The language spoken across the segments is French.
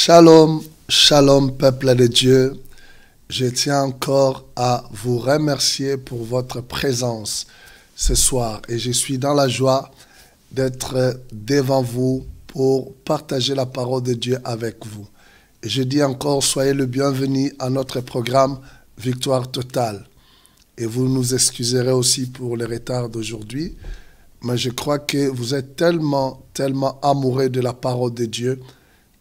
Shalom, shalom peuple de Dieu. Je tiens encore à vous remercier pour votre présence ce soir et je suis dans la joie d'être devant vous pour partager la parole de Dieu avec vous. Et je dis encore, soyez le bienvenu à notre programme Victoire Totale. Et vous nous excuserez aussi pour le retard d'aujourd'hui, mais je crois que vous êtes tellement amoureux de la parole de Dieu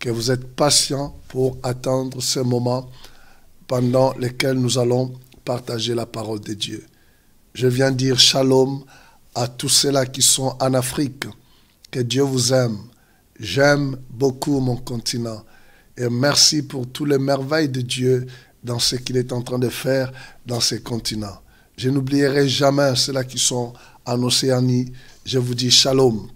que vous êtes patient pour attendre ce moment pendant lequel nous allons partager la parole de Dieu. Je viens dire shalom à tous ceux-là qui sont en Afrique. Que Dieu vous aime. J'aime beaucoup mon continent. Et merci pour toutes les merveilles de Dieu dans ce qu'il est en train de faire dans ce continent. Je n'oublierai jamais ceux-là qui sont en Océanie. Je vous dis shalom.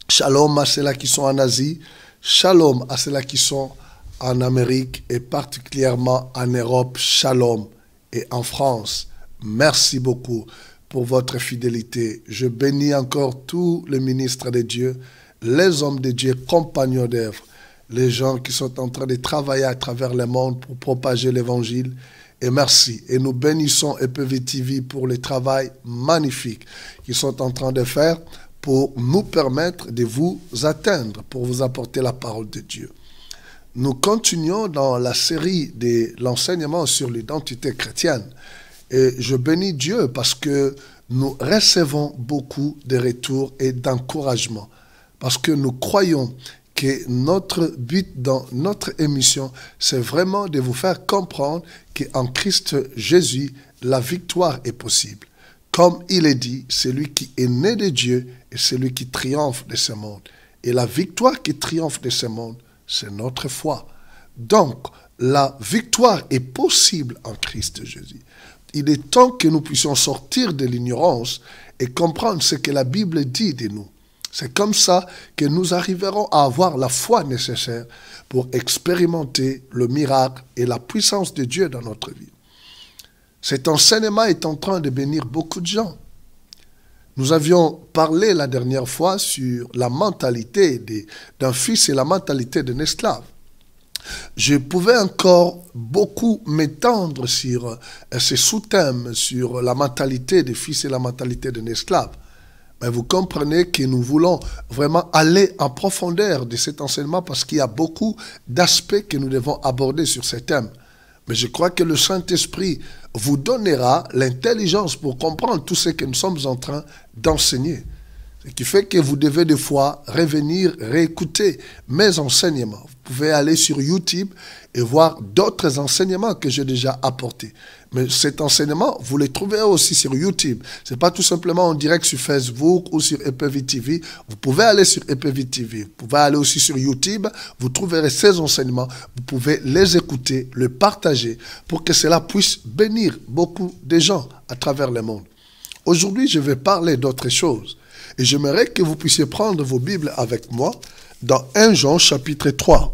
Shalom à ceux-là qui sont en Asie. Shalom à ceux-là qui sont en Amérique et particulièrement en Europe. Shalom. Et en France, merci beaucoup pour votre fidélité. Je bénis encore tous les ministres de Dieu, les hommes de Dieu, compagnons d'œuvre, les gens qui sont en train de travailler à travers le monde pour propager l'évangile. Et merci. Et nous bénissons EPV TV pour le travail magnifique qu'ils sont en train de faire pour nous permettre de vous atteindre, pour vous apporter la parole de Dieu. Nous continuons dans la série de l'enseignement sur l'identité chrétienne. Et je bénis Dieu parce que nous recevons beaucoup de retours et d'encouragements. Parce que nous croyons que notre but dans notre émission, c'est vraiment de vous faire comprendre qu'en Christ Jésus, la victoire est possible. Comme il est dit, celui qui est né de Dieu est celui qui triomphe de ce monde. Et la victoire qui triomphe de ce monde, c'est notre foi. Donc, la victoire est possible en Christ Jésus. Il est temps que nous puissions sortir de l'ignorance et comprendre ce que la Bible dit de nous. C'est comme ça que nous arriverons à avoir la foi nécessaire pour expérimenter le miracle et la puissance de Dieu dans notre vie. Cet enseignement est en train de bénir beaucoup de gens. Nous avions parlé la dernière fois sur la mentalité d'un fils et la mentalité d'un esclave. Je pouvais encore beaucoup m'étendre sur ces sous-thèmes, sur la mentalité des fils et la mentalité d'un esclave. Mais vous comprenez que nous voulons vraiment aller en profondeur de cet enseignement parce qu'il y a beaucoup d'aspects que nous devons aborder sur ces thèmes. Mais je crois que le Saint-Esprit vous donnera l'intelligence pour comprendre tout ce que nous sommes en train d'enseigner. Ce qui fait que vous devez des fois revenir, réécouter mes enseignements. Vous pouvez aller sur YouTube et voir d'autres enseignements que j'ai déjà apportés. Mais cet enseignement, vous le trouvez aussi sur YouTube. Ce n'est pas tout simplement en direct sur Facebook ou sur EPV TV. Vous pouvez aller sur EPV TV. Vous pouvez aller aussi sur YouTube. Vous trouverez ces enseignements. Vous pouvez les écouter, les partager pour que cela puisse bénir beaucoup de gens à travers le monde. Aujourd'hui, je vais parler d'autre chose. Et j'aimerais que vous puissiez prendre vos Bibles avec moi dans 1 Jean chapitre 3.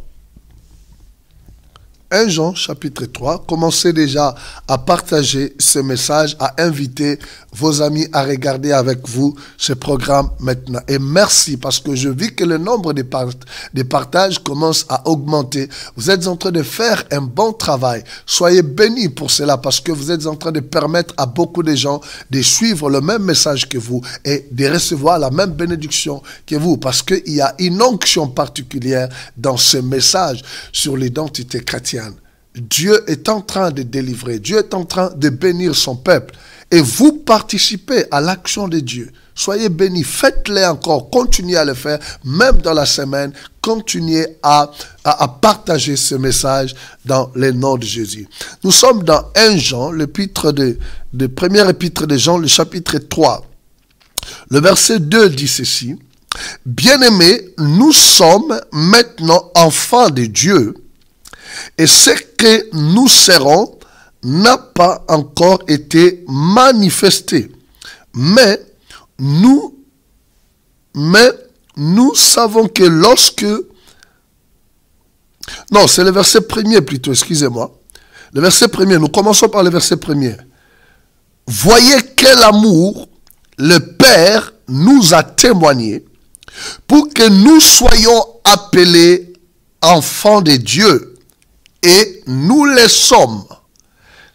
1 Jean chapitre 3, commencez déjà à partager ce message, à inviter vos amis à regarder avec vous ce programme maintenant. Et merci parce que je vis que le nombre de partages commence à augmenter. Vous êtes en train de faire un bon travail. Soyez bénis pour cela parce que vous êtes en train de permettre à beaucoup de gens de suivre le même message que vous et de recevoir la même bénédiction que vous parce qu'il y a une onction particulière dans ce message sur l'identité chrétienne. Dieu est en train de délivrer, Dieu est en train de bénir son peuple. Et vous participez à l'action de Dieu. Soyez bénis, faites-le encore, continuez à le faire, même dans la semaine, continuez à partager ce message dans le nom de Jésus. Nous sommes dans 1 Jean, l'épître de première épître de Jean, le chapitre 3. Le verset 2 dit ceci. Bien-aimés, nous sommes maintenant enfants de Dieu. Et ce que nous serons n'a pas encore été manifesté. Mais nous savons que lorsque... Non, c'est le verset premier plutôt, excusez-moi. Le verset premier, nous commençons par le verset premier. Voyez quel amour le Père nous a témoigné pour que nous soyons appelés enfants de Dieu, et nous le sommes.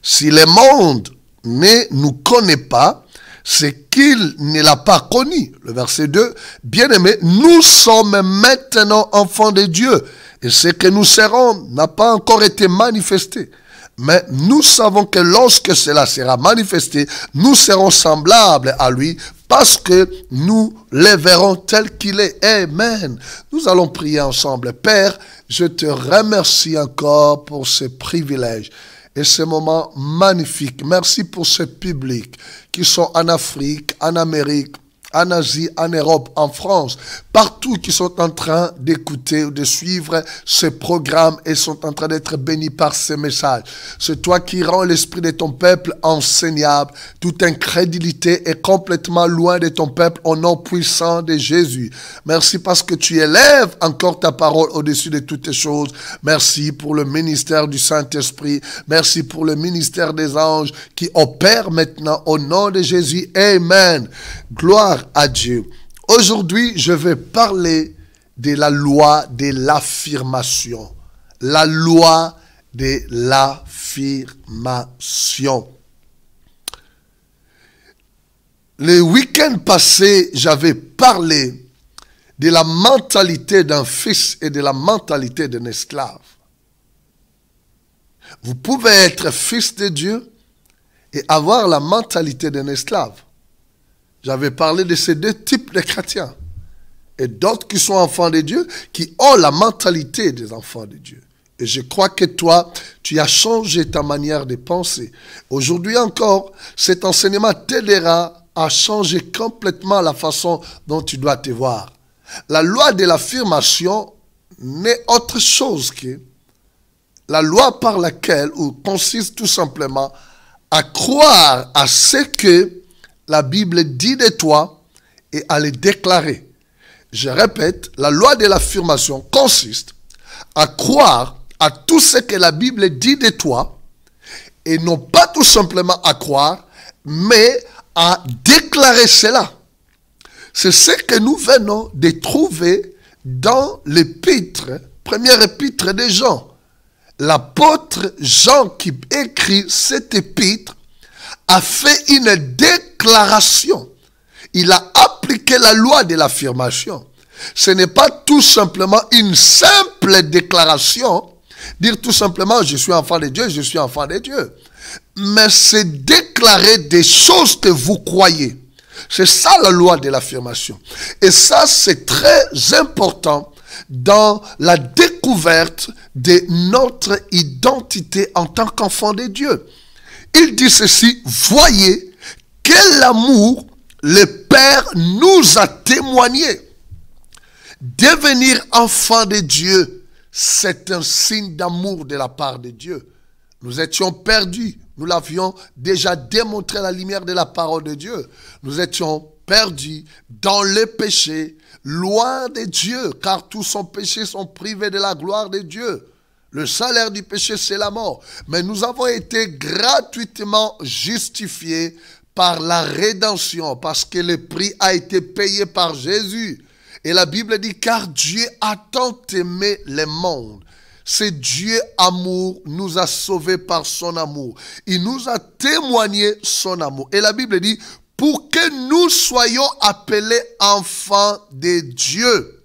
Si le monde ne nous connaît pas, c'est qu'il ne l'a pas connu. Le verset 2, bien-aimés, nous sommes maintenant enfants de Dieu. Et ce que nous serons n'a pas encore été manifesté. Mais nous savons que lorsque cela sera manifesté, nous serons semblables à lui parce que nous le verrons tel qu'il est. Amen. Nous allons prier ensemble. Père, je te remercie encore pour ce privilège et ce moment magnifique. Merci pour ce public qui sont en Afrique, en Amérique, en Asie, en Europe, en France, partout qui sont en train d'écouter ou de suivre ce programme et sont en train d'être bénis par ces messages. C'est toi qui rends l'esprit de ton peuple enseignable. Toute incrédulité est complètement loin de ton peuple au nom puissant de Jésus. Merci parce que tu élèves encore ta parole au-dessus de toutes choses. Merci pour le ministère du Saint-Esprit. Merci pour le ministère des anges qui opère maintenant au nom de Jésus. Amen. Gloire à Dieu. Aujourd'hui, je vais parler de la loi de l'affirmation. La loi de l'affirmation. Le week-end passé, j'avais parlé de la mentalité d'un fils et de la mentalité d'un esclave. Vous pouvez être fils de Dieu et avoir la mentalité d'un esclave. J'avais parlé de ces deux types de chrétiens. Et d'autres qui sont enfants de Dieu, qui ont la mentalité des enfants de Dieu. Et je crois que toi, tu as changé ta manière de penser. Aujourd'hui encore, cet enseignement t'aidera à changer complètement la façon dont tu dois te voir. La loi de l'affirmation n'est autre chose que la loi par laquelle, ou consiste tout simplement à croire à ce que la Bible dit de toi et à le déclarer. Je répète, la loi de l'affirmation consiste à croire à tout ce que la Bible dit de toi et non pas tout simplement à croire, mais à déclarer cela. C'est ce que nous venons de trouver dans l'épître, première épître de Jean. L'apôtre Jean qui écrit cette épître a fait une déclaration. Il a appliqué la loi de l'affirmation. Ce n'est pas tout simplement une simple déclaration, dire tout simplement je suis enfant de Dieu, je suis enfant de Dieu. Mais c'est déclarer des choses que vous croyez. C'est ça la loi de l'affirmation. Et ça c'est très important dans la découverte de notre identité en tant qu'enfant de Dieu. Il dit ceci, voyez quel amour le Père nous a témoigné. Devenir enfant de Dieu, c'est un signe d'amour de la part de Dieu. Nous étions perdus, nous l'avions déjà démontré à la lumière de la parole de Dieu. Nous étions perdus dans le péché, loin de Dieu, car tous son péché sont privés de la gloire de Dieu. Le salaire du péché, c'est la mort. Mais nous avons été gratuitement justifiés par la rédemption, parce que le prix a été payé par Jésus. Et la Bible dit, car Dieu a tant aimé le monde. C'est Dieu amour nous a sauvés par son amour. Il nous a témoigné son amour. Et la Bible dit, pour que nous soyons appelés enfants de Dieu.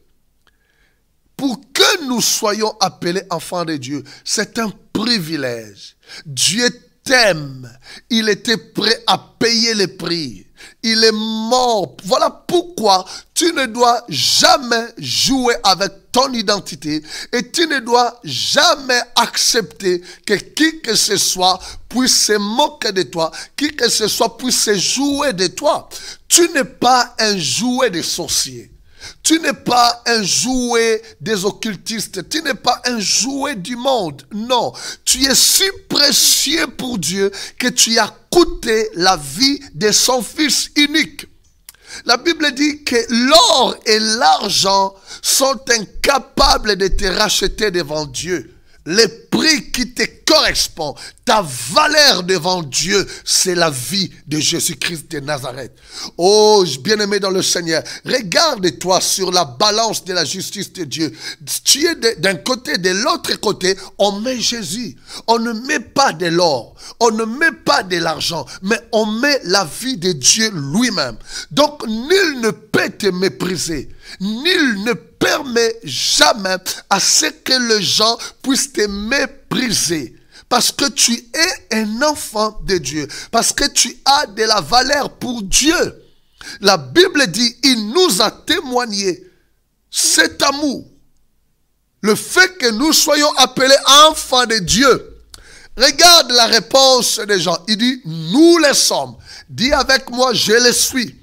Pour que nous soyons appelés enfants de Dieu, c'est un privilège. Dieu t'aime. Il était prêt à payer le prix. Il est mort. Voilà pourquoi tu ne dois jamais jouer avec ton identité et tu ne dois jamais accepter que qui que ce soit puisse se moquer de toi, qui que ce soit puisse se jouer de toi. Tu n'es pas un jouet de sorcier. Tu n'es pas un jouet des occultistes. Tu n'es pas un jouet du monde. Non. Tu es si précieux pour Dieu que tu as coûté la vie de son Fils unique. La Bible dit que l'or et l'argent sont incapables de te racheter devant Dieu. le prix qui te correspond, ta valeur devant Dieu, c'est la vie de Jésus-Christ de Nazareth. Oh, bien-aimé dans le Seigneur, regarde-toi sur la balance de la justice de Dieu. Tu es d'un côté, de l'autre côté, on met Jésus. On ne met pas de l'or, on ne met pas de l'argent, mais on met la vie de Dieu lui-même. Donc, nul ne peut te mépriser. Nul ne permet jamais à ce que les gens puissent te mépriser. Parce que tu es un enfant de Dieu. Parce que tu as de la valeur pour Dieu. La Bible dit, il nous a témoigné cet amour. Le fait que nous soyons appelés enfants de Dieu. Regarde la réponse des gens. Il dit, nous le sommes. Dis avec moi, je le suis.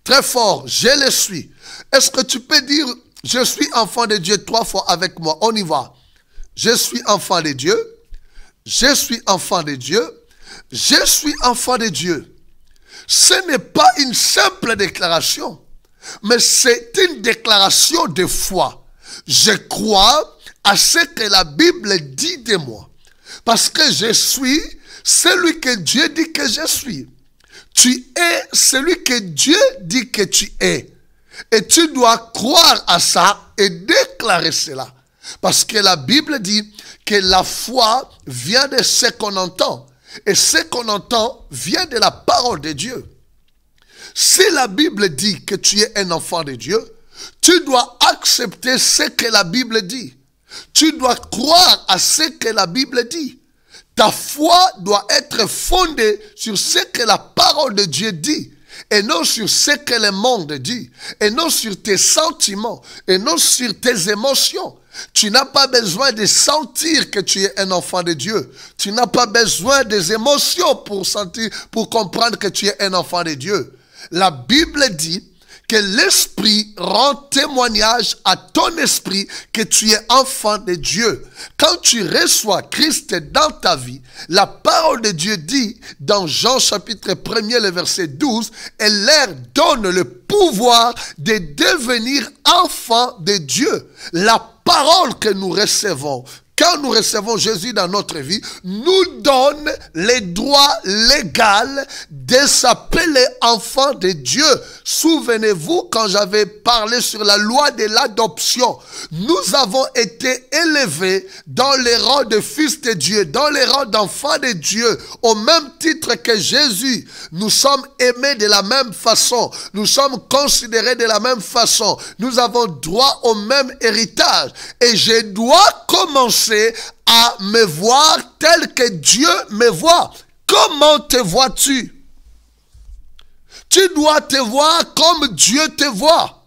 Très fort, je le suis. Est-ce que tu peux dire, je suis enfant de Dieu 3 fois avec moi? On y va. Je suis enfant de Dieu. Je suis enfant de Dieu. Je suis enfant de Dieu. Ce n'est pas une simple déclaration, mais c'est une déclaration de foi. Je crois à ce que la Bible dit de moi. Parce que je suis celui que Dieu dit que je suis. Tu es celui que Dieu dit que tu es. Et tu dois croire à ça et déclarer cela. Parce que la Bible dit que la foi vient de ce qu'on entend. Et ce qu'on entend vient de la parole de Dieu. Si la Bible dit que tu es un enfant de Dieu, tu dois accepter ce que la Bible dit. Tu dois croire à ce que la Bible dit. Ta foi doit être fondée sur ce que la parole de Dieu dit. Et non sur ce que le monde dit. Et non sur tes sentiments. Et non sur tes émotions. Tu n'as pas besoin de sentir que tu es un enfant de Dieu. Tu n'as pas besoin des émotions pour sentir, pour comprendre que tu es un enfant de Dieu. La Bible dit que l'Esprit rend témoignage à ton esprit que tu es enfant de Dieu. Quand tu reçois Christ dans ta vie, la parole de Dieu dit dans Jean chapitre 1er, le verset 12, elle leur donne le pouvoir de devenir enfants de Dieu. La parole que nous recevons, quand nous recevons Jésus dans notre vie, nous donne les droits légaux de s'appeler enfant de Dieu. Souvenez-vous quand j'avais parlé sur la loi de l'adoption. Nous avons été élevés dans les rangs de fils de Dieu, dans les rangs d'enfants de Dieu, au même titre que Jésus. Nous sommes aimés de la même façon. Nous sommes considérés de la même façon. Nous avons droit au même héritage. Et je dois commencer à me voir tel que Dieu me voit. Comment te vois-tu? Tu dois te voir comme Dieu te voit.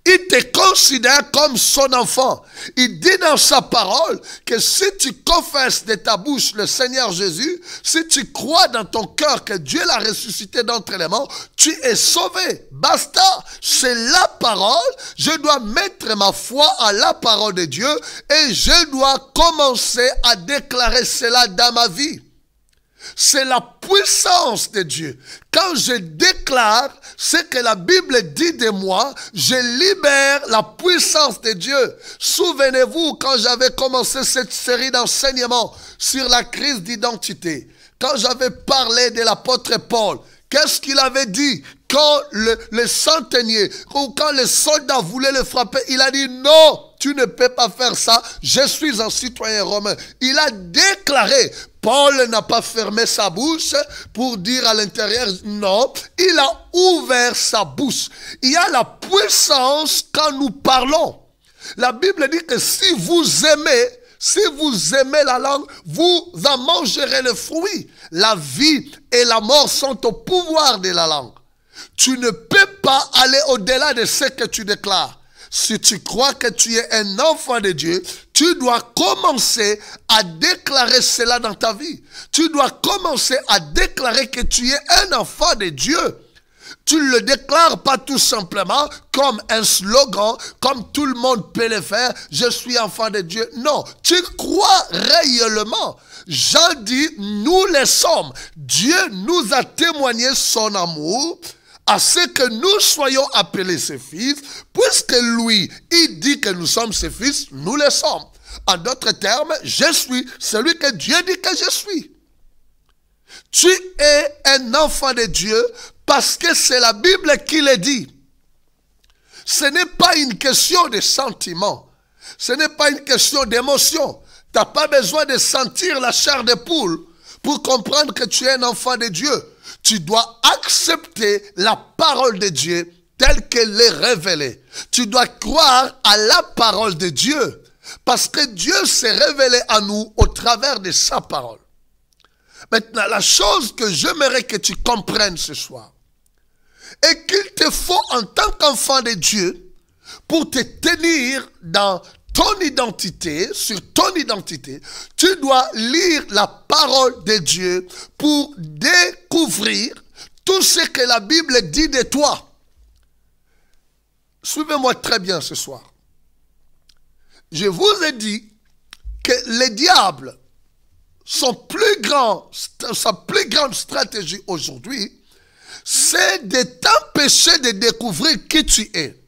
Il te considère comme son enfant. Il dit dans sa parole que si tu confesses de ta bouche le Seigneur Jésus, si tu crois dans ton cœur que Dieu l'a ressuscité d'entre les morts, tu es sauvé. Basta. C'est la parole. Je dois mettre ma foi à la parole de Dieu et je dois commencer à déclarer cela dans ma vie. C'est la puissance de Dieu. Quand je déclare ce que la Bible dit de moi, je libère la puissance de Dieu. Souvenez-vous, quand j'avais commencé cette série d'enseignements sur la crise d'identité, quand j'avais parlé de l'apôtre Paul, qu'est-ce qu'il avait dit? Quand le centenier, ou quand les soldats voulaient le frapper, il a dit non, tu ne peux pas faire ça, je suis un citoyen romain. Il a déclaré, Paul n'a pas fermé sa bouche pour dire à l'intérieur, non, il a ouvert sa bouche. Il y a la puissance quand nous parlons. La Bible dit que si vous aimez la langue, vous en mangerez le fruit. La vie et la mort sont au pouvoir de la langue. Tu ne peux pas aller au-delà de ce que tu déclares. Si tu crois que tu es un enfant de Dieu, tu dois commencer à déclarer cela dans ta vie. Tu dois commencer à déclarer que tu es un enfant de Dieu. Tu ne le déclares pas tout simplement comme un slogan, comme tout le monde peut le faire, je suis enfant de Dieu. Non, tu crois réellement. Jean dit, nous le sommes. Dieu nous a témoigné son amour à ce que nous soyons appelés ses fils, puisque lui, il dit que nous sommes ses fils, nous le sommes. En d'autres termes, je suis celui que Dieu dit que je suis. Tu es un enfant de Dieu parce que c'est la Bible qui le dit. Ce n'est pas une question de sentiment. Ce n'est pas une question d'émotion. Tu n'as pas besoin de sentir la chair de poule pour comprendre que tu es un enfant de Dieu. Tu dois accepter la parole de Dieu telle qu'elle est révélée. Tu dois croire à la parole de Dieu parce que Dieu s'est révélé à nous au travers de sa parole. Maintenant, la chose que j'aimerais que tu comprennes ce soir est qu'il te faut en tant qu'enfant de Dieu pour te tenir dans ton identité, sur ton identité, tu dois lire la parole de Dieu pour découvrir tout ce que la Bible dit de toi. Suivez-moi très bien ce soir. Je vous ai dit que le diable, sa plus grande stratégie aujourd'hui, c'est de t'empêcher de découvrir qui tu es.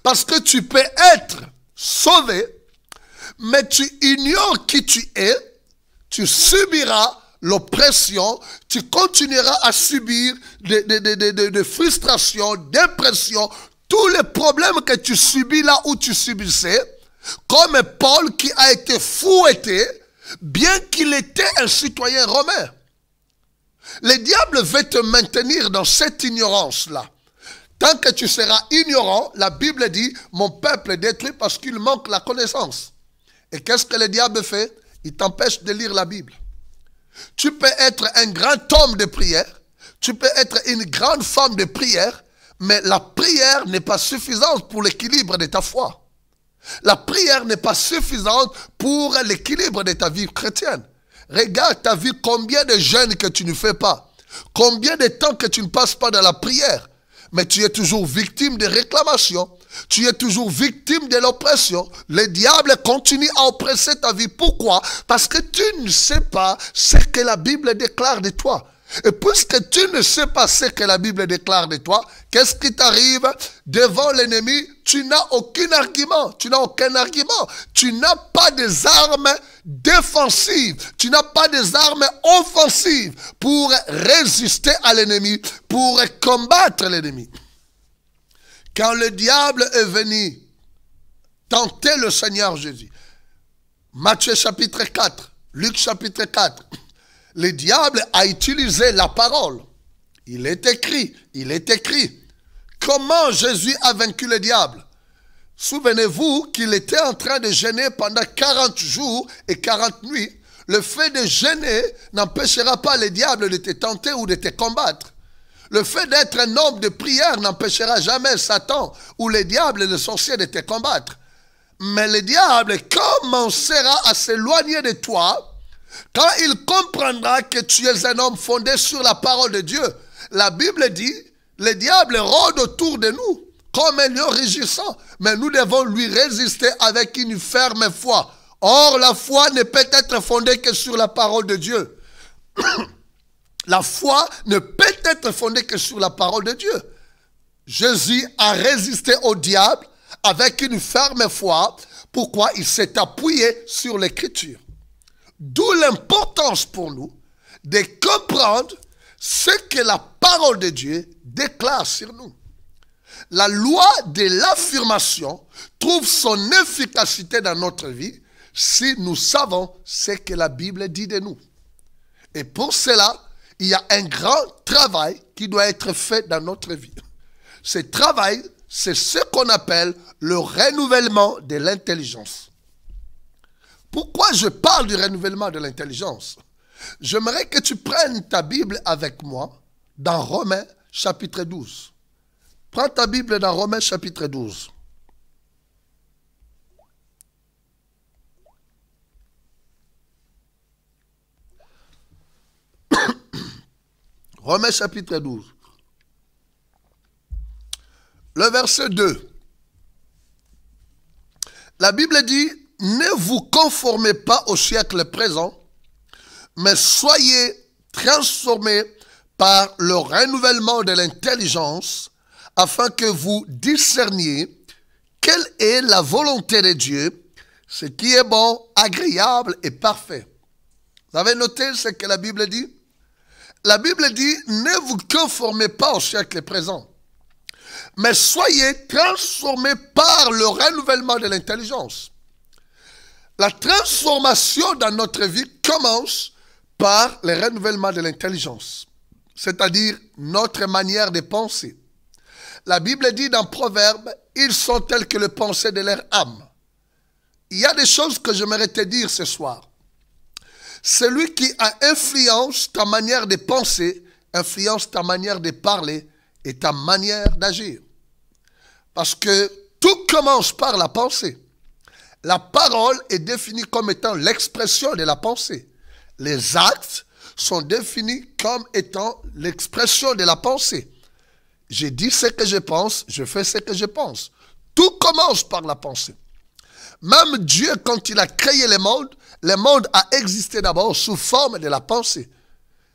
Parce que tu peux être sauvé, mais tu ignores qui tu es, tu subiras l'oppression, tu continueras à subir des frustrations, dépression, tous les problèmes que tu subis là où tu subissais, comme Paul qui a été fouetté, bien qu'il était un citoyen romain. Le diable veut te maintenir dans cette ignorance-là. Tant que tu seras ignorant, la Bible dit, mon peuple est détruit parce qu'il manque la connaissance. Et qu'est-ce que le diable fait? Il t'empêche de lire la Bible. Tu peux être un grand homme de prière, tu peux être une grande femme de prière, mais la prière n'est pas suffisante pour l'équilibre de ta foi. La prière n'est pas suffisante pour l'équilibre de ta vie chrétienne. Regarde ta vie, combien de jeûnes que tu ne fais pas, combien de temps que tu ne passes pas dans la prière. Mais tu es toujours victime de réclamations. Tu es toujours victime de l'oppression. Le diable continue à oppresser ta vie. Pourquoi? Parce que tu ne sais pas ce que la Bible déclare de toi. Et puisque tu ne sais pas ce que la Bible déclare de toi, qu'est-ce qui t'arrive? Devant l'ennemi, tu n'as aucun argument. Tu n'as aucun argument. Tu n'as pas des armes défensives. Tu n'as pas des armes offensives pour résister à l'ennemi, pour combattre l'ennemi. Quand le diable est venu tenter le Seigneur Jésus, Matthieu chapitre 4, Luc chapitre 4, le diable a utilisé la parole. Il est écrit. Comment Jésus a vaincu le diable? Souvenez-vous qu'il était en train de jeûner pendant 40 jours et 40 nuits. Le fait de jeûner n'empêchera pas le diable de te tenter ou de te combattre. Le fait d'être un homme de prière n'empêchera jamais Satan ou le diable et le sorcier de te combattre. Mais le diable commencera à s'éloigner de toi quand il comprendra que tu es un homme fondé sur la parole de Dieu. La Bible dit, le diable rôde autour de nous comme un lion rugissant, mais nous devons lui résister avec une ferme foi. Or, la foi ne peut être fondée que sur la parole de Dieu. La foi ne peut être fondée que sur la parole de Dieu. Jésus a résisté au diable avec une ferme foi. Pourquoi? Il s'est appuyé sur l'Écriture. D'où l'importance pour nous de comprendre ce que la parole de Dieu déclare sur nous. La loi de l'affirmation trouve son efficacité dans notre vie si nous savons ce que la Bible dit de nous. Et pour cela, il y a un grand travail qui doit être fait dans notre vie. Ce travail, c'est ce qu'on appelle le renouvellement de l'intelligence. Pourquoi je parle du renouvellement de l'intelligence? J'aimerais que tu prennes ta Bible avec moi dans Romains chapitre 12. Prends ta Bible dans Romains chapitre 12. Romains chapitre 12. Le verset 2. La Bible dit, ne vous conformez pas au siècle présent, mais soyez transformés par le renouvellement de l'intelligence, afin que vous discerniez quelle est la volonté de Dieu, ce qui est bon, agréable et parfait. Vous avez noté ce que la Bible dit? La Bible dit, ne vous conformez pas au siècle présent, mais soyez transformés par le renouvellement de l'intelligence. La transformation dans notre vie commence par le renouvellement de l'intelligence, c'est-à-dire notre manière de penser. La Bible dit dans Proverbes, ils sont tels que le pensée de leur âme. Il y a des choses que j'aimerais te dire ce soir. Celui qui influence ta manière de penser, influence ta manière de parler et ta manière d'agir. Parce que tout commence par la pensée. La parole est définie comme étant l'expression de la pensée. Les actes sont définis comme étant l'expression de la pensée. Je dis ce que je pense, je fais ce que je pense. Tout commence par la pensée. Même Dieu, quand il a créé le monde a existé d'abord sous forme de la pensée.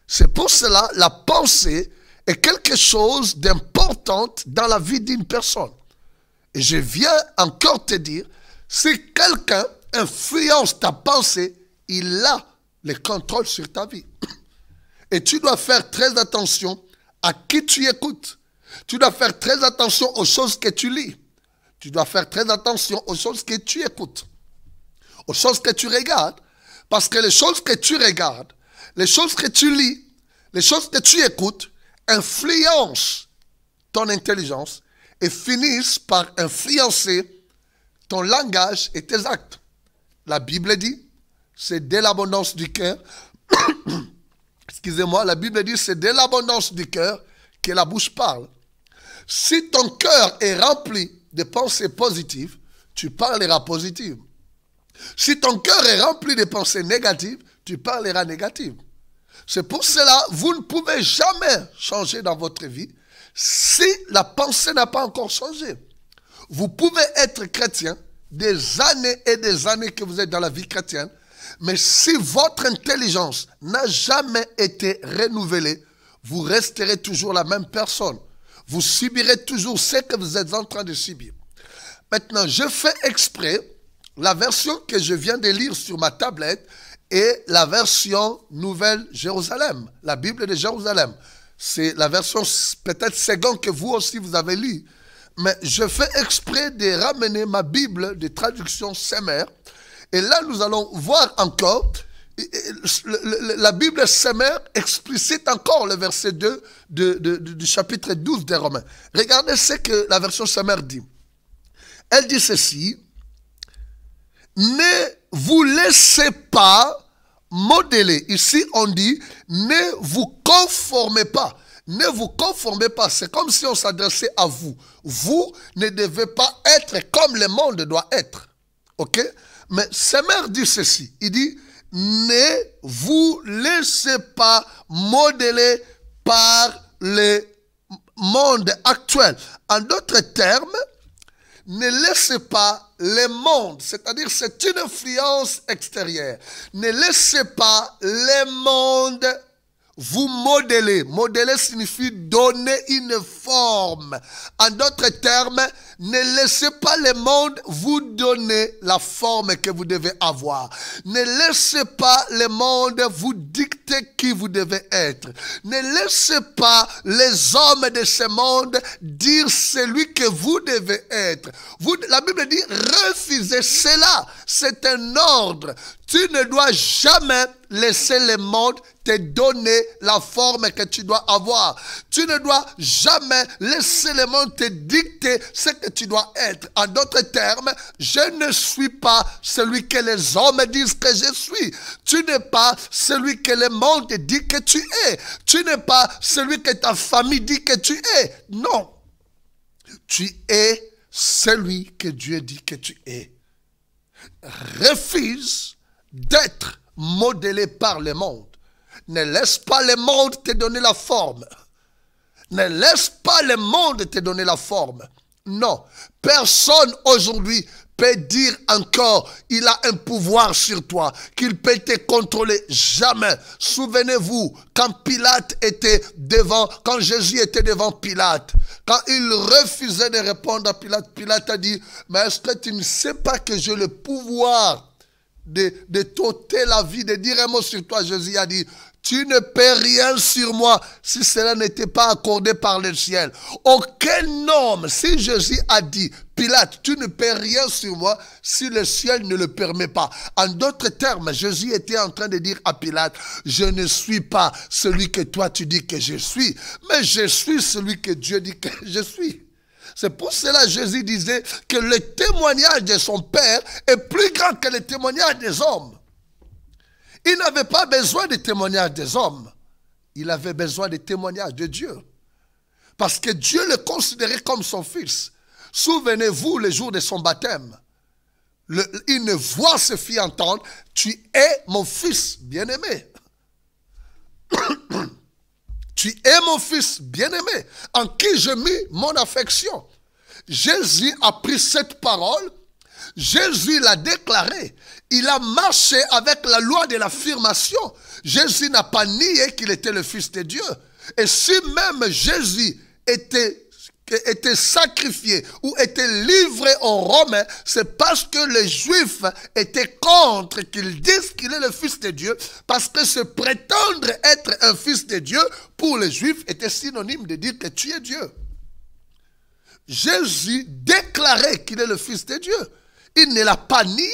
C'est pour cela la pensée est quelque chose d'important dans la vie d'une personne. Et je viens encore te dire, si quelqu'un influence ta pensée, il a le contrôle sur ta vie. Et tu dois faire très attention à qui tu écoutes. Tu dois faire très attention aux choses que tu lis. Tu dois faire très attention aux choses que tu écoutes. Aux choses que tu regardes. Parce que les choses que tu regardes, les choses que tu lis, les choses que tu écoutes, influencent ton intelligence et finissent par influencer ton langage et tes actes. La Bible dit, c'est de l'abondance du cœur. Excusez-moi, la Bible dit, c'est de l'abondance du cœur que la bouche parle. Si ton cœur est rempli de pensées positives, tu parleras positive. Si ton cœur est rempli de pensées négatives, tu parleras négative. C'est pour cela, vous ne pouvez jamais changer dans votre vie si la pensée n'a pas encore changé. Vous pouvez être chrétien des années et des années que vous êtes dans la vie chrétienne, mais si votre intelligence n'a jamais été renouvelée, vous resterez toujours la même personne. Vous subirez toujours ce que vous êtes en train de subir. Maintenant, je fais exprès, la version que je viens de lire sur ma tablette est la version Nouvelle Jérusalem, la Bible de Jérusalem. C'est la version peut-être seconde que vous aussi vous avez lu. Mais je fais exprès de ramener ma Bible de traduction Semmer. Et là, nous allons voir encore, la Bible Semmer explicite encore le verset 2 du chapitre 12 des Romains. Regardez ce que la version Semmer dit. Elle dit ceci: ne vous laissez pas modeler. Ici, on dit, ne vous conformez pas. Ne vous conformez pas. C'est comme si on s'adressait à vous. Vous ne devez pas être comme le monde doit être. Ok? Mais Semmer dit ceci. Il dit, ne vous laissez pas modeler par le monde actuel. En d'autres termes, ne laissez pas le monde, c'est-à-dire c'est une influence extérieure. Ne laissez pas le monde vous modeler. Modeler signifie donner une forme. En d'autres termes, ne laissez pas le monde vous donner la forme que vous devez avoir. Ne laissez pas le monde vous dicter qui vous devez être. Ne laissez pas les hommes de ce monde dire celui que vous devez être. La Bible dit, refusez cela. C'est un ordre. Tu ne dois jamais laisser le monde te donner la forme que tu dois avoir. Tu ne dois jamais laisser le monde te dicter ce que tu dois être. En d'autres termes, je ne suis pas celui que les hommes disent que je suis. Tu n'es pas celui que le monde dit que tu es. Tu n'es pas celui que ta famille dit que tu es. Non. Tu es celui que Dieu dit que tu es. Refuse d'être modelé par le monde. Ne laisse pas le monde te donner la forme. Ne laisse pas le monde te donner la forme. Non. Personne aujourd'hui peut dire encore, il a un pouvoir sur toi, qu'il peut te contrôler. Jamais. Souvenez-vous, quand Jésus était devant Pilate, quand il refusait de répondre à Pilate, Pilate a dit, mais est-ce que tu ne sais pas que j'ai le pouvoir de t'ôter la vie, de dire un mot sur toi? Jésus a dit, tu ne peux rien sur moi si cela n'était pas accordé par le ciel. Aucun homme, si Jésus a dit, Pilate, tu ne peux rien sur moi si le ciel ne le permet pas. En d'autres termes, Jésus était en train de dire à Pilate, je ne suis pas celui que toi tu dis que je suis, mais je suis celui que Dieu dit que je suis. C'est pour cela que Jésus disait que le témoignage de son Père est plus grand que le témoignage des hommes. Il n'avait pas besoin de témoignage des hommes. Il avait besoin de témoignage de Dieu. Parce que Dieu le considérait comme son fils. Souvenez-vous le jour de son baptême. Une voix se fit entendre, tu es mon fils bien-aimé. Tu es mon fils bien-aimé, en qui je mis mon affection. Jésus a pris cette parole, Jésus l'a déclaré. Il a marché avec la loi de l'affirmation. Jésus n'a pas nié qu'il était le Fils de Dieu. Et si même Jésus était sacrifié ou était livré aux Romains, c'est parce que les Juifs étaient contre qu'ils disent qu'il est le Fils de Dieu, parce que se prétendre être un Fils de Dieu, pour les Juifs, était synonyme de dire que tu es Dieu. Jésus déclarait qu'il est le Fils de Dieu. Il ne l'a pas nié.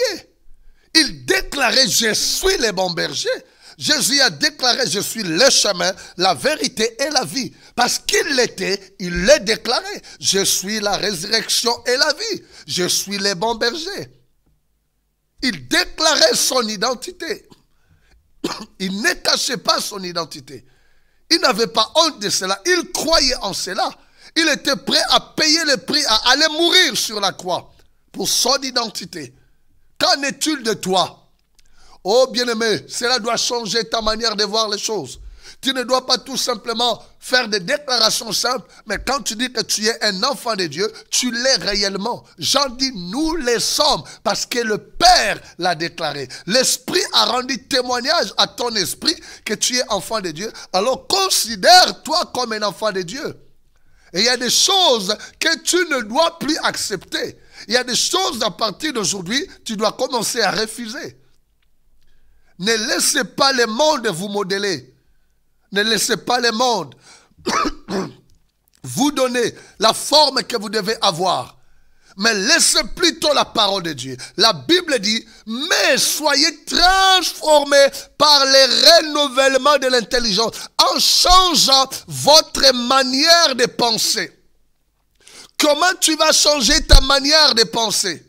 Il déclarait, je suis le bon berger. Jésus a déclaré, je suis le chemin, la vérité et la vie. Parce qu'il l'était, il l'a déclaré. Je suis la résurrection et la vie. Je suis le bon berger. Il déclarait son identité. Il ne cachait pas son identité. Il n'avait pas honte de cela. Il croyait en cela. Il était prêt à payer le prix, à aller mourir sur la croix pour son identité. Qu'en est-il de toi? Oh bien-aimé, cela doit changer ta manière de voir les choses. Tu ne dois pas tout simplement faire des déclarations simples, mais quand tu dis que tu es un enfant de Dieu, tu l'es réellement. Jean dit, nous les sommes, parce que le Père l'a déclaré. L'Esprit a rendu témoignage à ton esprit que tu es enfant de Dieu. Alors considère-toi comme un enfant de Dieu. Et il y a des choses que tu ne dois plus accepter. Il y a des choses à partir d'aujourd'hui, tu dois commencer à refuser. Ne laissez pas le monde vous modeler. Ne laissez pas le monde vous donner la forme que vous devez avoir. Mais laissez plutôt la parole de Dieu. La Bible dit, mais soyez transformés par le renouvellement de l'intelligence en changeant votre manière de penser. Comment tu vas changer ta manière de penser?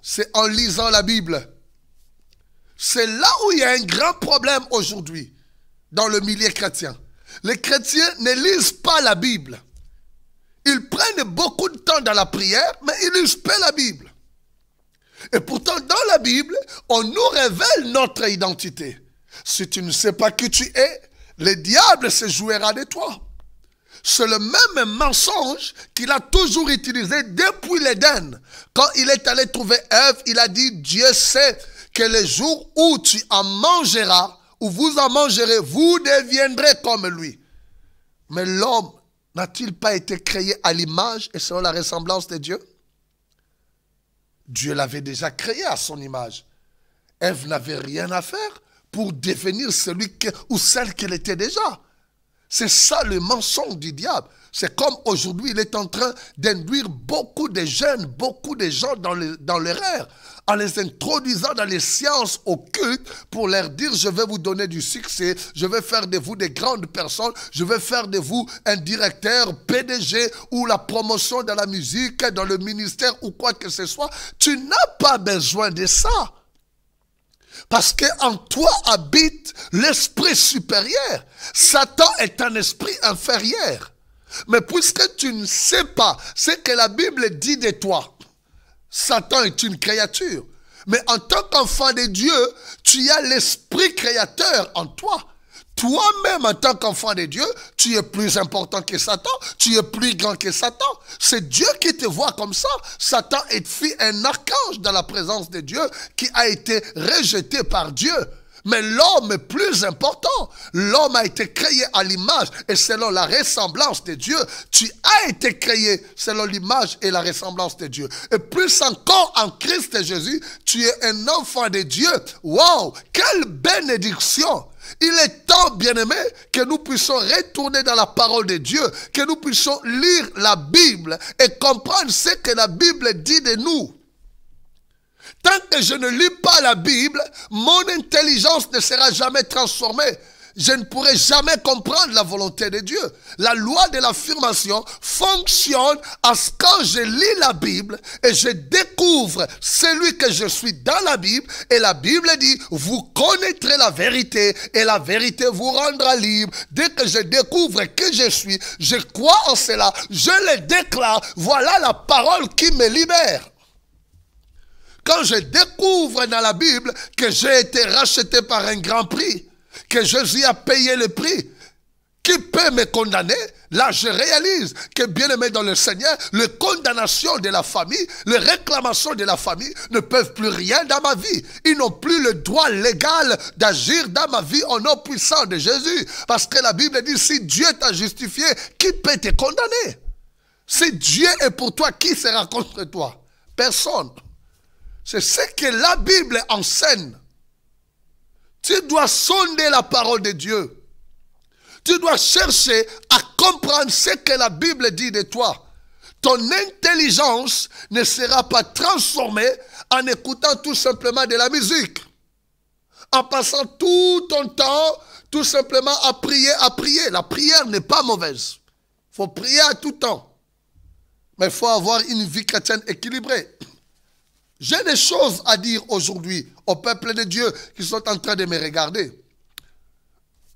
C'est en lisant la Bible. C'est là où il y a un grand problème aujourd'hui dans le milieu chrétien. Les chrétiens ne lisent pas la Bible. Ils prennent beaucoup de temps dans la prière, mais ils ne lisent pas la Bible. Et pourtant, dans la Bible, on nous révèle notre identité. Si tu ne sais pas qui tu es, le diable se jouera de toi. C'est le même mensonge qu'il a toujours utilisé depuis l'Éden. Quand il est allé trouver Ève, il a dit, Dieu sait que le jour où tu en mangeras, ou vous en mangerez, vous deviendrez comme lui. Mais l'homme n'a-t-il pas été créé à l'image et selon la ressemblance de Dieu? Dieu l'avait déjà créé à son image. Ève n'avait rien à faire pour devenir celui ou celle qu'elle était déjà. C'est ça le mensonge du diable. C'est comme aujourd'hui, il est en train d'induire beaucoup de jeunes, beaucoup de gens dans l'erreur, en les introduisant dans les sciences occultes pour leur dire, je vais vous donner du succès, je vais faire de vous des grandes personnes, je vais faire de vous un directeur, PDG, ou la promotion dans la musique, dans le ministère, ou quoi que ce soit. Tu n'as pas besoin de ça. Parce qu'en toi habite l'esprit supérieur. Satan est un esprit inférieur. Mais puisque tu ne sais pas ce que la Bible dit de toi, Satan est une créature. Mais en tant qu'enfant de Dieu, tu as l'esprit créateur en toi. toi-même, en tant qu'enfant de Dieu, tu es plus important que Satan, tu es plus grand que Satan. C'est Dieu qui te voit comme ça. Satan est un archange dans la présence de Dieu qui a été rejeté par Dieu. Mais l'homme est plus important. L'homme a été créé à l'image et selon la ressemblance de Dieu. Tu as été créé selon l'image et la ressemblance de Dieu. Et plus encore en Christ Jésus, tu es un enfant de Dieu. Wow, quelle bénédiction! Il est temps, bien-aimés, que nous puissions retourner dans la parole de Dieu, que nous puissions lire la Bible et comprendre ce que la Bible dit de nous. Tant que je ne lis pas la Bible, mon intelligence ne sera jamais transformée. Je ne pourrai jamais comprendre la volonté de Dieu. La loi de l'affirmation fonctionne à ce que quand je lis la Bible et je découvre celui que je suis dans la Bible. Et la Bible dit, vous connaîtrez la vérité et la vérité vous rendra libre. Dès que je découvre que je suis, je crois en cela, je le déclare. Voilà la parole qui me libère. Quand je découvre dans la Bible que j'ai été racheté par un grand prix, que Jésus a payé le prix, qui peut me condamner? Là, je réalise que, bien aimé dans le Seigneur, les condamnations de la famille, les réclamations de la famille ne peuvent plus rien dans ma vie. Ils n'ont plus le droit légal d'agir dans ma vie au nom puissant de Jésus. Parce que la Bible dit, si Dieu t'a justifié, qui peut te condamner? Si Dieu est pour toi, qui sera contre toi? Personne. C'est ce que la Bible enseigne. Tu dois sonder la parole de Dieu. Tu dois chercher à comprendre ce que la Bible dit de toi. Ton intelligence ne sera pas transformée en écoutant tout simplement de la musique. En passant tout ton temps, tout simplement à prier, à prier. La prière n'est pas mauvaise. Il faut prier à tout temps. Mais il faut avoir une vie chrétienne équilibrée. J'ai des choses à dire aujourd'hui au peuple de Dieu qui sont en train de me regarder.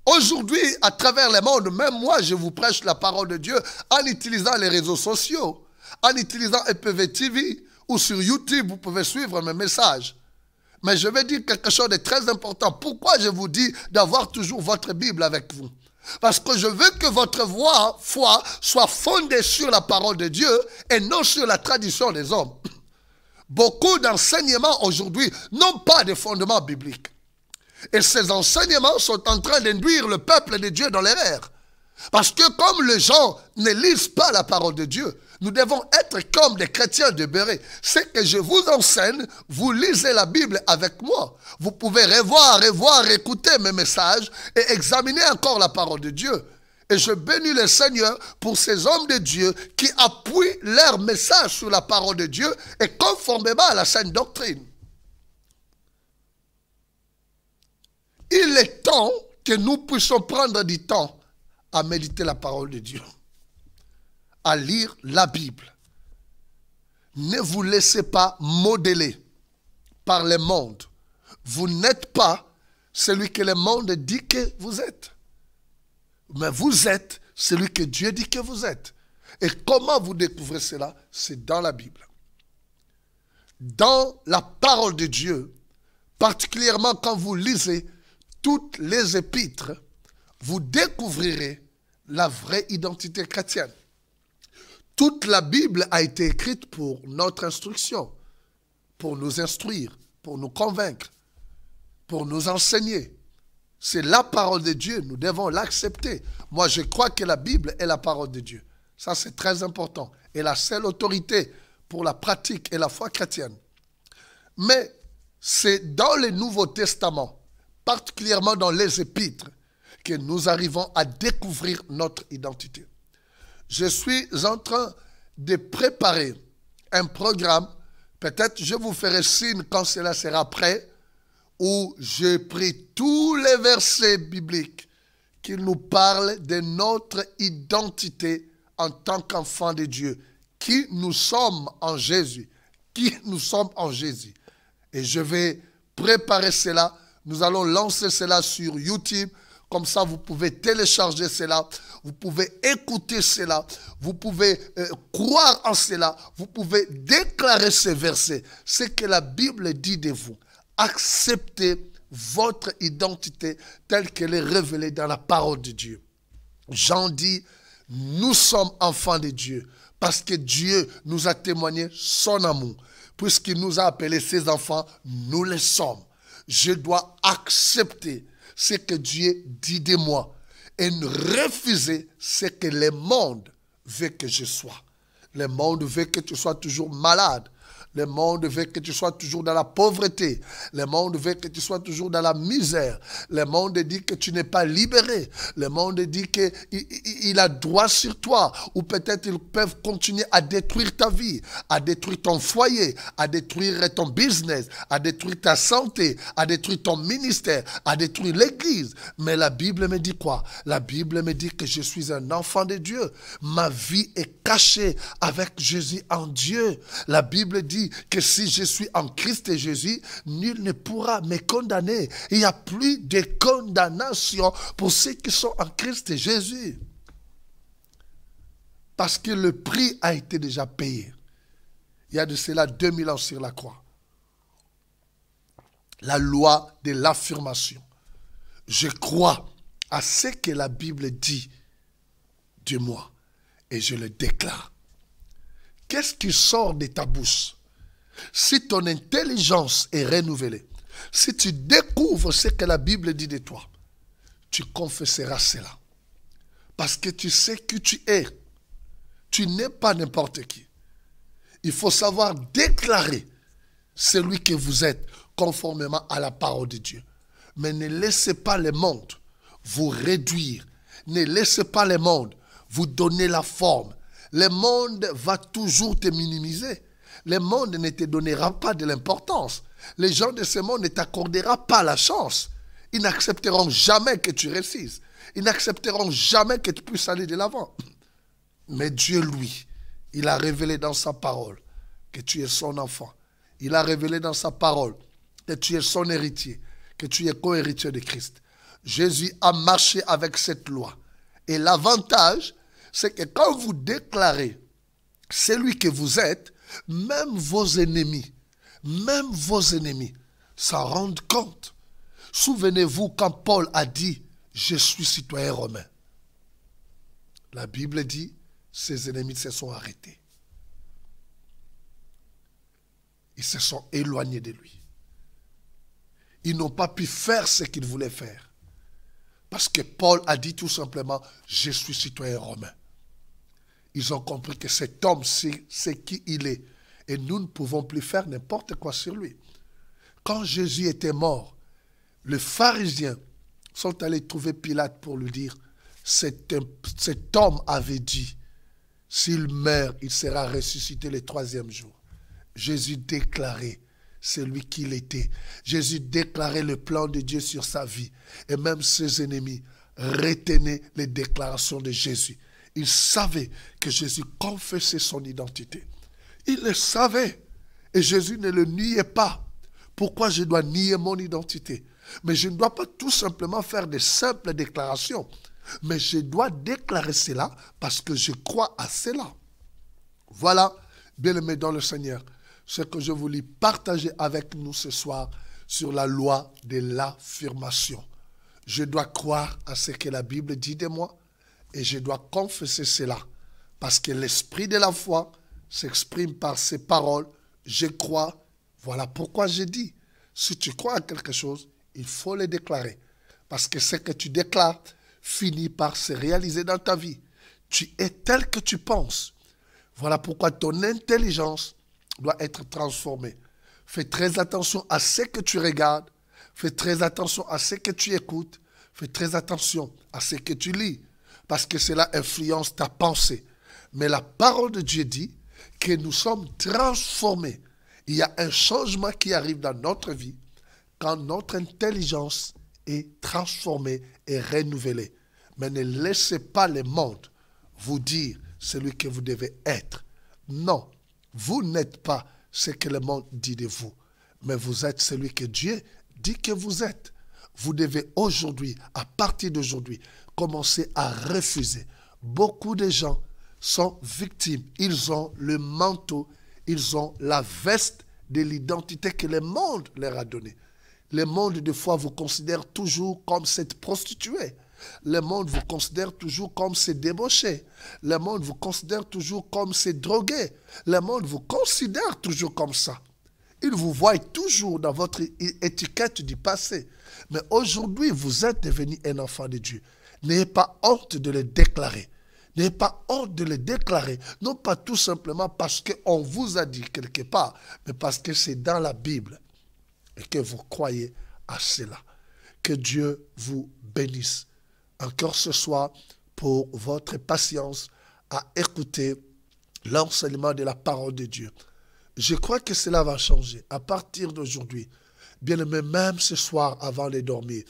Aujourd'hui, à travers le monde, même moi, je vous prêche la parole de Dieu en utilisant les réseaux sociaux, en utilisant EPV TV ou sur YouTube, vous pouvez suivre mes messages. Mais je vais dire quelque chose de très important. Pourquoi je vous dis d'avoir toujours votre Bible avec vous? Parce que je veux que votre foi soit fondée sur la parole de Dieu et non sur la tradition des hommes. Beaucoup d'enseignements aujourd'hui n'ont pas de fondement biblique. Et ces enseignements sont en train d'induire le peuple de Dieu dans l'erreur. Parce que comme les gens ne lisent pas la parole de Dieu, nous devons être comme des chrétiens demeurés. Ce que je vous enseigne, vous lisez la Bible avec moi. Vous pouvez revoir, écouter mes messages et examiner encore la parole de Dieu. Et je bénis le Seigneur pour ces hommes de Dieu qui appuient leur message sur la parole de Dieu et conformément à la saine doctrine. Il est temps que nous puissions prendre du temps à méditer la parole de Dieu, à lire la Bible. Ne vous laissez pas modeler par le monde. Vous n'êtes pas celui que le monde dit que vous êtes. Mais vous êtes celui que Dieu dit que vous êtes. Et comment vous découvrez cela? C'est dans la Bible. Dans la parole de Dieu, particulièrement quand vous lisez toutes les épîtres, vous découvrirez la vraie identité chrétienne. Toute la Bible a été écrite pour notre instruction, pour nous instruire, pour nous convaincre, pour nous enseigner. C'est la parole de Dieu, nous devons l'accepter. Moi, je crois que la Bible est la parole de Dieu. Ça, c'est très important. Et la seule autorité pour la pratique et la foi chrétienne. Mais c'est dans le Nouveau Testament, particulièrement dans les épîtres, que nous arrivons à découvrir notre identité. Je suis en train de préparer un programme, peut-être je vous ferai signe quand cela sera prêt, où j'ai pris tous les versets bibliques qui nous parlent de notre identité en tant qu'enfants de Dieu, qui nous sommes en Jésus, qui nous sommes en Jésus. Et je vais préparer cela, nous allons lancer cela sur YouTube, comme ça vous pouvez télécharger cela, vous pouvez écouter cela, vous pouvez croire en cela, vous pouvez déclarer ces versets, ce que la Bible dit de vous. Acceptez votre identité telle qu'elle est révélée dans la parole de Dieu. Jean dit, nous sommes enfants de Dieu parce que Dieu nous a témoigné son amour. Puisqu'il nous a appelés ses enfants, nous le sommes. Je dois accepter ce que Dieu dit de moi et refuser ce que le monde veut que je sois. Le monde veut que tu sois toujours malade. Le monde veut que tu sois toujours dans la pauvreté. Le monde veut que tu sois toujours dans la misère. Le monde dit que tu n'es pas libéré. Le monde dit qu'il a droit sur toi. Ou peut-être ils peuvent continuer à détruire ta vie, à détruire ton foyer, à détruire ton business, à détruire ta santé, à détruire ton ministère, à détruire l'église. Mais la Bible me dit quoi? La Bible me dit que je suis un enfant de Dieu. Ma vie est cachée avec Jésus en Dieu. La Bible dit que si je suis en Christ et Jésus, nul ne pourra me condamner. Il n'y a plus de condamnation pour ceux qui sont en Christ et Jésus. Parce que le prix a été déjà payé. Il y a de cela 2000 ans sur la croix. La loi de l'affirmation. Je crois à ce que la Bible dit de moi et je le déclare. Qu'est-ce qui sort de ta bouche? Si ton intelligence est renouvelée, si tu découvres ce que la Bible dit de toi, tu confesseras cela. Parce que tu sais qui tu es. Tu n'es pas n'importe qui. Il faut savoir déclarer celui que vous êtes conformément à la parole de Dieu. Mais ne laissez pas le monde vous réduire. Ne laissez pas le monde vous donner la forme. Le monde va toujours te minimiser. Le monde ne te donnera pas de l'importance. Les gens de ce monde ne t'accorderont pas la chance. Ils n'accepteront jamais que tu réussisses. Ils n'accepteront jamais que tu puisses aller de l'avant. Mais Dieu, lui, il a révélé dans sa parole que tu es son enfant. Il a révélé dans sa parole que tu es son héritier, que tu es co-héritier de Christ. Jésus a marché avec cette loi. Et l'avantage, c'est que quand vous déclarez celui que vous êtes, même vos ennemis s'en rendent compte. Souvenez-vous quand Paul a dit, je suis citoyen romain. La Bible dit, ses ennemis se sont arrêtés. Ils se sont éloignés de lui. Ils n'ont pas pu faire ce qu'ils voulaient faire. Parce que Paul a dit tout simplement, je suis citoyen romain. Ils ont compris que cet homme, c'est qui il est. Et nous ne pouvons plus faire n'importe quoi sur lui. Quand Jésus était mort, les pharisiens sont allés trouver Pilate pour lui dire, cet homme avait dit, s'il meurt, il sera ressuscité le 3e jour. Jésus déclarait celui qu'il était. Jésus déclarait le plan de Dieu sur sa vie. Et même ses ennemis retenaient les déclarations de Jésus. Ils savaient que Jésus confessait son identité. Ils le savaient. Et Jésus ne le niait pas. Pourquoi je dois nier mon identité? Mais je ne dois pas tout simplement faire de simples déclarations. Mais je dois déclarer cela parce que je crois à cela. Voilà, bien-aimés dans le Seigneur, ce que je voulais partager avec nous ce soir sur la loi de l'affirmation. Je dois croire à ce que la Bible dit de moi et je dois confesser cela parce que l'esprit de la foi s'exprime par ces paroles. Je crois, voilà pourquoi je dis, si tu crois à quelque chose, il faut le déclarer. Parce que ce que tu déclares finit par se réaliser dans ta vie. Tu es tel que tu penses. Voilà pourquoi ton intelligence doit être transformée. Fais très attention à ce que tu regardes. Fais très attention à ce que tu écoutes. Fais très attention à ce que tu lis. Parce que cela influence ta pensée. Mais la parole de Dieu dit que nous sommes transformés. Il y a un changement qui arrive dans notre vie quand notre intelligence est transformée et renouvelée. Mais ne laissez pas le monde vous dire celui que vous devez être. Non, vous n'êtes pas ce que le monde dit de vous, mais vous êtes celui que Dieu dit que vous êtes. Vous devez aujourd'hui, à partir d'aujourd'hui, commencer à refuser. Beaucoup de gens sont victimes. Ils ont le manteau, ils ont la veste de l'identité que le monde leur a donnée. Le monde, des fois, vous considère toujours comme cette prostituée. Le monde vous considère toujours comme ces débauchés. Le monde vous considère toujours comme ces drogués. Le monde vous considère toujours comme ça. Il vous voit toujours dans votre étiquette du passé. Mais aujourd'hui, vous êtes devenu un enfant de Dieu. N'ayez pas honte de le déclarer. N'ayez pas honte de le déclarer. Non pas tout simplement parce qu'on vous a dit quelque part, mais parce que c'est dans la Bible et que vous croyez à cela. Que Dieu vous bénisse encore ce soir pour votre patience à écouter l'enseignement de la parole de Dieu. Je crois que cela va changer à partir d'aujourd'hui. Bien-aimé, même ce soir avant de dormir,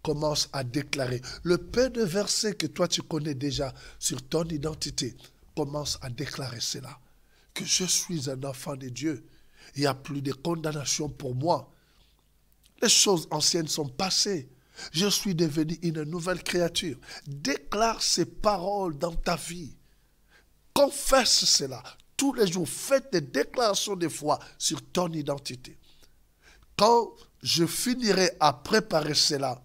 commence à déclarer le peu de versets que toi tu connais déjà sur ton identité. Commence à déclarer cela. Que je suis un enfant de Dieu. Il n'y a plus de condamnation pour moi. Les choses anciennes sont passées. Je suis devenu une nouvelle créature. Déclare ces paroles dans ta vie. Confesse cela. Tous les jours, faites des déclarations de foi sur ton identité. Quand je finirai à préparer cela,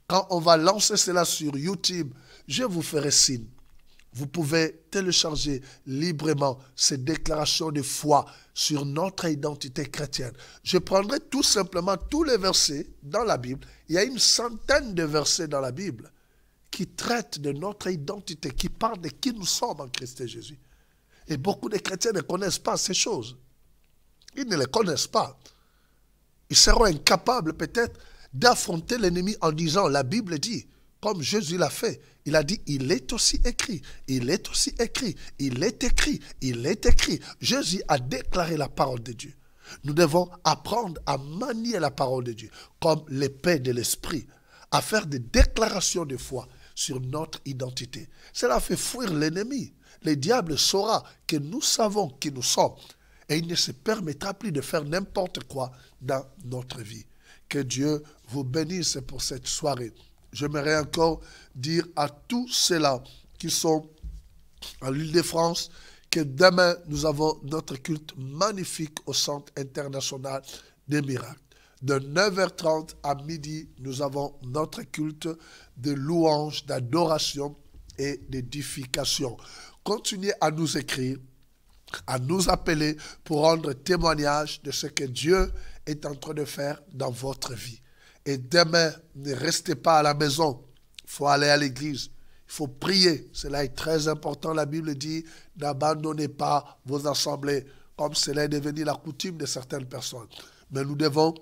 quand on va lancer cela sur YouTube, je vous ferai signe. Vous pouvez télécharger librement ces déclarations de foi sur notre identité chrétienne. Je prendrai tout simplement tous les versets dans la Bible. Il y a une centaine de versets dans la Bible qui traitent de notre identité, qui parlent de qui nous sommes en Christ Jésus. Et beaucoup de chrétiens ne connaissent pas ces choses. Ils ne les connaissent pas. Ils seront incapables peut-être d'affronter l'ennemi en disant, la Bible dit, comme Jésus l'a fait. Il a dit, il est aussi écrit, il est aussi écrit, il est écrit, il est écrit. Jésus a déclaré la parole de Dieu. Nous devons apprendre à manier la parole de Dieu comme l'épée de l'esprit, à faire des déclarations de foi sur notre identité. Cela fait fuir l'ennemi. Le diable saura que nous savons qui nous sommes et il ne se permettra plus de faire n'importe quoi dans notre vie. Que Dieu vous bénisse pour cette soirée. J'aimerais encore dire à tous ceux-là qui sont en Île-de-France que demain, nous avons notre culte magnifique au Centre international des miracles. De 9h30 à midi, nous avons notre culte de louange, d'adoration et d'édification. Continuez à nous écrire, à nous appeler pour rendre témoignage de ce que Dieu est en train de faire dans votre vie. Et demain, ne restez pas à la maison. Il faut aller à l'église. Il faut prier. Cela est très important. La Bible dit, n'abandonnez pas vos assemblées, comme cela est devenu la coutume de certaines personnes. Mais nous devons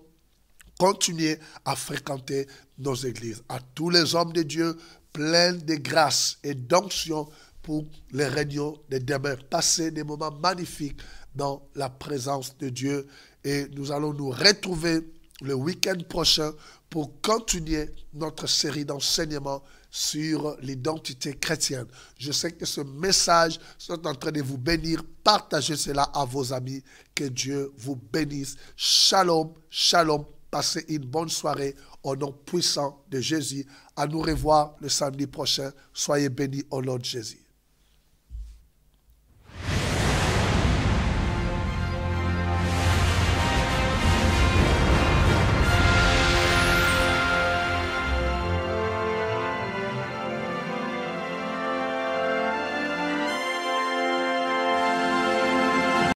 continuer à fréquenter nos églises. À tous les hommes de Dieu, pleins de grâce et d'onction pour les réunions de demain. Passer des moments magnifiques dans la présence de Dieu. Et nous allons nous retrouver le week-end prochain pour continuer notre série d'enseignements sur l'identité chrétienne. Je sais que ce message est en train de vous bénir. Partagez cela à vos amis. Que Dieu vous bénisse. Shalom, shalom. Passez une bonne soirée au nom puissant de Jésus. À nous revoir le samedi prochain. Soyez bénis au nom de Jésus.